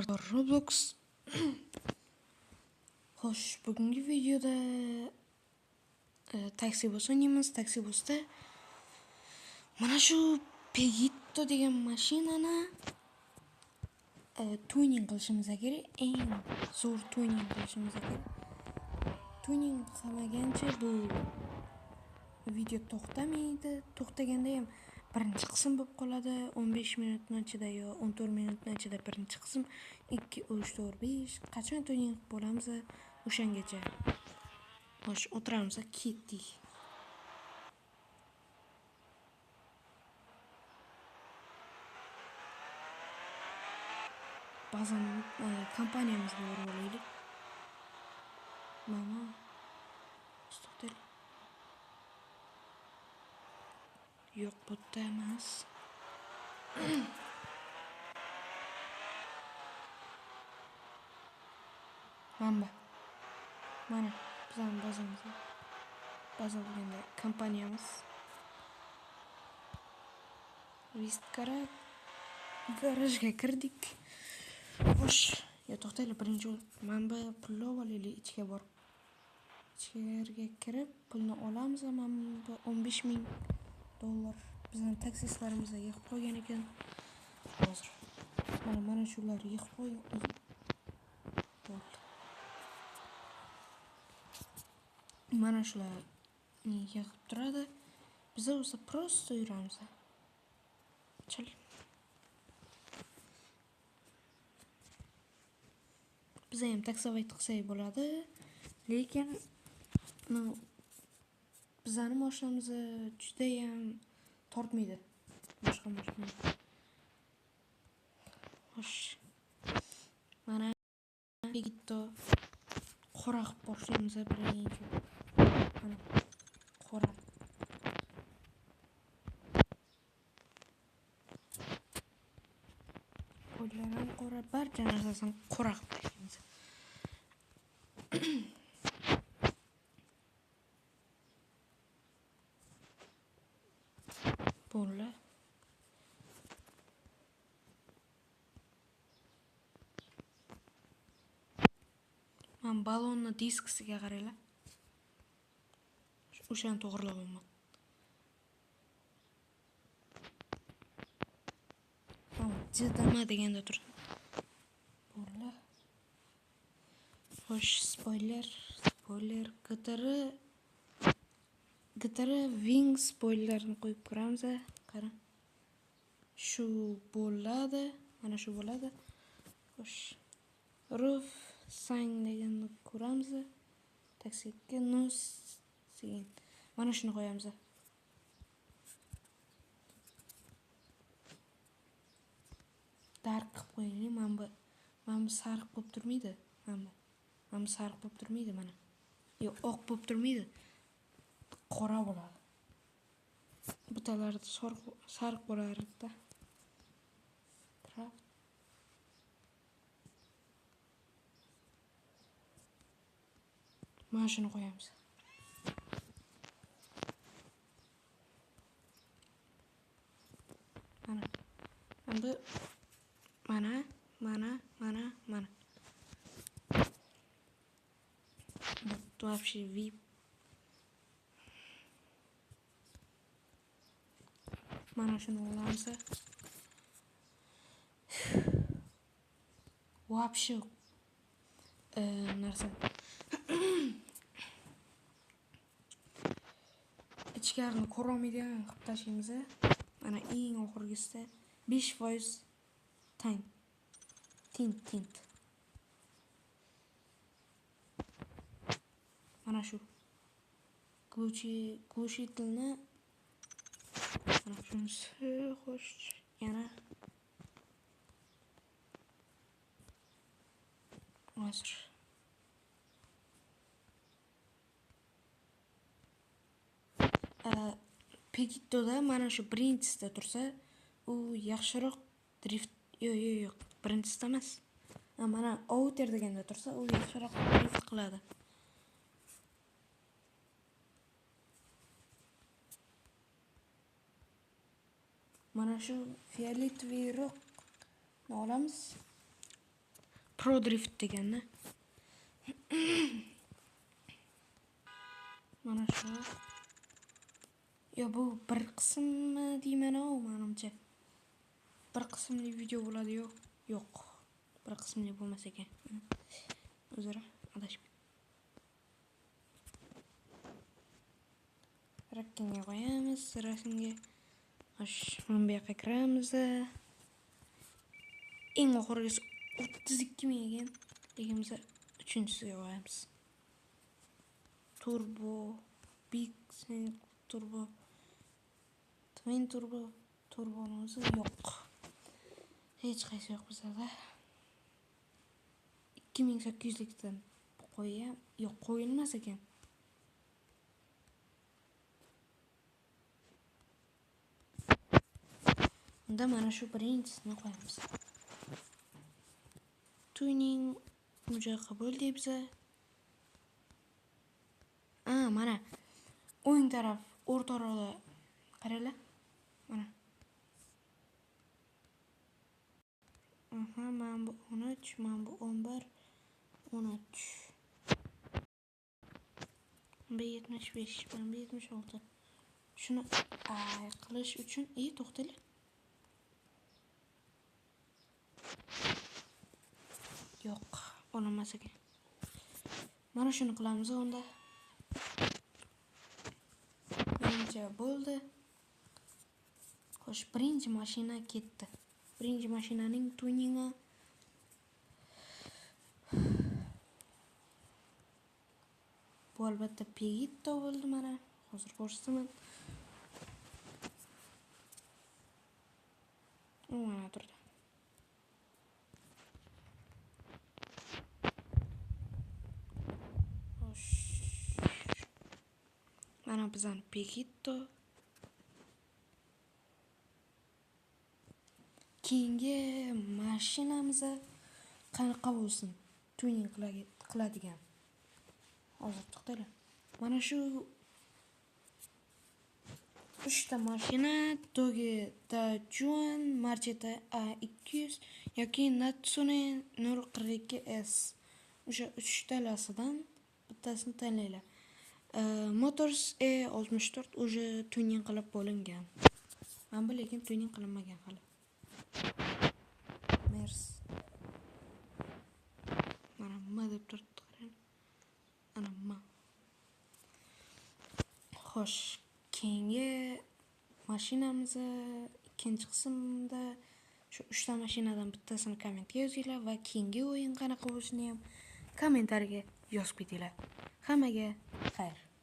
Roblox. Xo'sh, bugungi videoda taksi bus o'ynaymiz. Taksi busda mana shu Pegito degan mashinani tuning qilishimiz kerak. Eng zo'r tuning qilishimiz kerak. Tuning qilmagancha bu video to'xtamaydi. To'xtaganda ham birinchi qism bo'lib qoladi. 15 minutning ichida yo 14 minutning ichida birinchi qism 2 3 4 5 qachon tuning bo'lamiz o'shangacha. Xo'sh, o'tiramiz, ketdik. Ba'zan kompaniyamizga borib olaylik. Mana to'xtaylik. Yo'q, bu yerda emas. Mana bizning bazamizda. Baza bo'lganda kompaniyamiz. Vistkara garajga kirdik. Xo'sh, to'xtaylik, birinchi manba pulni olaylik, ichga borib. Ichkariga kirib pulni olamiz. Manba $15,000 bizning taksistlarimizga yig'ib qo'ygan ekan. Hozir mana shular yig'ib qo'ygan. Mana shular yig'ib turadi. Biz o'zi prosto yuramiz. Chal. Biz ham taksovayt qilsak bo'ladi, lekin bizning mashinamiz juda ham tortmaydi. Boshqa mashina. Xo'sh. Mana Pegito qora qilib boshlaymiz birinchi. Mana qora. Qo'llarim qora, barcha narsasini qora qilib boshlaymiz. Bo'ldi. Men balonni diskisiga qaraylar. O'shani to'g'rilamayman. Jidama deganda turdi. Bo'ldi. Xo'sh, spoiler, gitara wing spoilerni qo'yib ko'ramiz. Qarang. Shu bo'ladi, mana shu bo'ladi. Xo'sh. Roof sign deganni ko'ramiz. Taksiga nos degan. Mana shuni qo'yamiz. Dark qilib qo'yaylik. Mana bu sariq bo'lib turmaydi. Mana sariq bo'lib turmaydi mana. Yo'q, oq bo'lib turmaydi. Qora bo'ladi. Butalarda sariq bo'lardi-da. Mana shuni qo'yamiz. Mana. Bu вообще VIP. Mana shuni olamiz. Вообще narsa. Ichkarini ko'rolmaydigan qilib tashlaymiz. Mana eng oxirgisida 5% tint. Mana shu glушительni mana shunisi. Xo'sh, yana hozir Pegitoda mana shu birinchisida tursa, u yaxshiroq drift. Yo'q, birinchisida emas. Mana outer deganda tursa, u yaxshiroq drift qiladi. Mana shu fioletviroq olamiz. Pro Drift deganda. Mana shu. Yo, bu bir qismmi deyman-ku, menimcha. Bir qismli video bo'ladi-yu. Yo'q. Bir qismli bo'lmas ekan. O'zaro adashib. Rakkinga qo'yamiz, rasmga. Xo'sh, mana bu yoqqa kiramiz. Eng oxirgisi 32 ming ekan. Lekin biz 3-chisiga qo'yamiz. Turbo, Big Sync Turbo, Twin Turbo, Turbo'miz yo'q. Hech qaysi yo'q bizda. 2800 likdan qo'yam. Yo'q, qo'yilmas ekan. Unda mana shu birinchisini qo'yamiz. Tuning uje qabul deymiz. Mana o'ng taraf o'rtaroqda qaranglar. Mana. Mana bu 13, mana bu 11, 13. Bu 75, mana bu 76. Shuni qilish uchun to'xtanglar. Yo'q, olinmas ekan. Mana shuni qilamiz unda. Menimcha bo'ldi. Xo'sh, birinchi mashina ketdi. Birinchi mashinaning tuningi bu albatta Pegito bo'ldi mana. Hozir ko'rsataman. Mana turdi. Xo'sh. Mana bizning Pegito. Keyingi mashinamiz qanaqa bo'lsin? Tuning qiladigan. Hozir to'xtanglar. Mana shu 3 ta mashina Dodge Dajun Marchetta A200 yoki Natsune 042S. O'sha 3 talasidan bittasini tanlaylar. Motors E64 o'sha tuning qilib bo'lingan. Mana bu lekin tuning qilinmagan hali. Mers. Mana nima deb turibdi qarang. Ana nima. Xo'sh, keyingi mashinamiz ikkinchi qismda shu 3 ta mashinadan bittasini kommentga yozinglar va keyingi o'yin qanaqa bo'lishini ham kommentariyaga yozib ketinglar. Hammaga xayr.